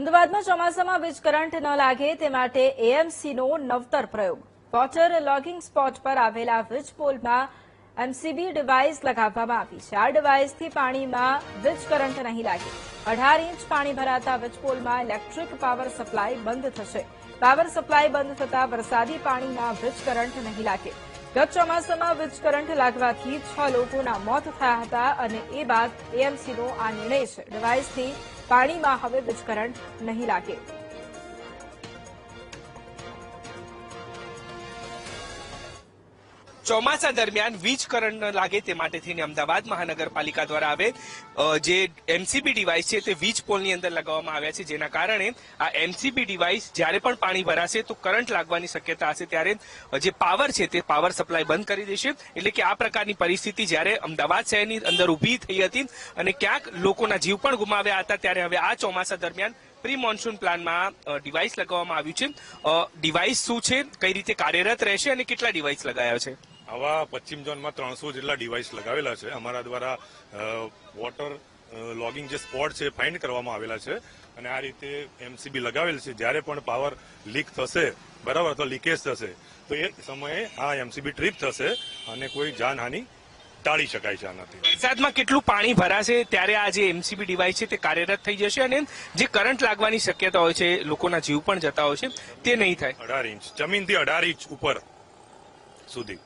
અમદાવાદમાં ચોમાસામાં વીજ કરંટ ન લાગે તે માટે એએમસીનો નવતર પ્રયોગ. વોટર લોગિંગ સ્પોટ પર આવેલા વીજ પોલમાં એમસીબી ડિવાઇસ લગાવવામાં આવી છે. આ ડિવાઇસથી પાણીમાં વીજ કરંટ નહીં લાગે. 18 ઇંચ પાણી ભરાતા વીજ પોલમાં ઇલેક્ટ્રિક પાવર સપ્લાય બંધ થશે. પાવર સપ્લાય બંધ થતા વરસાદી પાણીમાં વીજ કરંટ નહીં લાગે. ગત ચોમાસામાં વીજ કરંટ લાગવાથી 6 લોકોના મોત થયા હતા અને એ બાદ એએમસીનો આ નિર્ણય છે. ડિવાઇસથી પાણીમાં હવે વીજ કરંટ નહીં લાગે. ચોમાસા દરમિયાન વીજ કરંટ ન લાગે તે માટે થઈને અમદાવાદ મહાનગરપાલિકા દ્વારા હવે જે એમસીબી ડિવાઇસ છે તે વીજ પોલની અંદર લગાવવામાં આવ્યા છે, જેના કારણે આ એમસીબી ડિવાઇસ જ્યારે પણ પાણી ભરાશે તો કરંટ લાગવાની શક્યતા હશે ત્યારે જે પાવર છે તે પાવર સપ્લાય બંધ કરી દેશે. એટલે કે આ પ્રકારની પરિસ્થિતિ જ્યારે અમદાવાદ શહેરની અંદર ઊભી થઈ હતી અને ક્યાંક લોકોના જીવ પણ ગુમાવ્યા હતા, ત્યારે હવે આ ચોમાસા દરમિયાન પ્રી મોન્સૂન પ્લાનમાં ડિવાઇસ લગાવવામાં આવ્યું છે. ડિવાઇસ શું છે, કઈ રીતે કાર્યરત રહેશે અને કેટલા ડિવાઇસ લગાયા છે? આવા પશ્ચિમ ઝોનમાં 300 જેટલા ડિવાઇસ લગાવેલા છે. અમારા દ્વારા વોટર લોગિંગ જે સ્પોટ છે ફાઇન્ડ કરવામાં આવેલા છે અને આ રીતે એમસીબી લગાવેલ છે. જ્યારે પણ પાવર લીક થશે, બરાબર, તો લીકેજ થશે તો એ સમયે આ એમસીબી ટ્રીપ થશે અને કોઈ જાનહાનિ ટાળી શકાય છે. આનાથી વરસાદમાં કેટલું પાણી ભરાશે ત્યારે આ જે એમસીબી ડિવાઇસ છે તે કાર્યરત થઈ જશે અને જે કરંટ લાગવાની શક્યતા હોય છે, લોકોના જીવ પણ જતા હોય છે, તે નહીં થાય. 18 ઇંચ જમીનથી 18 ઇંચ ઉપર સુધી,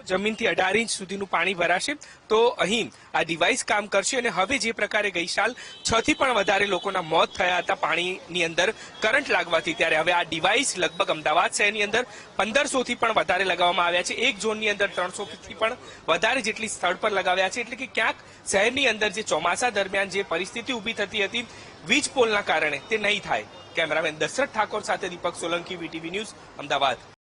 જમીનથી 18 ઇંચ સુધીનું પાણી ભરાશે તો અહીં આ ડિવાઇસ કામ કરશે. અને હવે જે પ્રકારે ગઈ સાલ 6 થી પણ વધારે લોકોના મોત થયા હતા પાણીની અંદર કરંટ લાગવાથી, ત્યારે હવે આ ડિવાઇસ લગભગ અમદાવાદ શહેરની અંદર 1500 થી પણ વધારે લગાવવામાં આવ્યા છે. એક ઝોનની અંદર 300 થી પણ વધારે જેટલી સ્થળ પર લગાવ્યા છે. એટલે કે ક્યાંક શહેરની અંદર જે ચોમાસા દરમિયાન જે પરિસ્થિતિ ઊભી થતી હતી વીજ પોલના કારણે, તે નહીં થાય. કેમેરામેન દશરથ ઠાકોર સાથે દીપક સોલંકી, વીટીવી ન્યૂઝ, અમદાવાદ.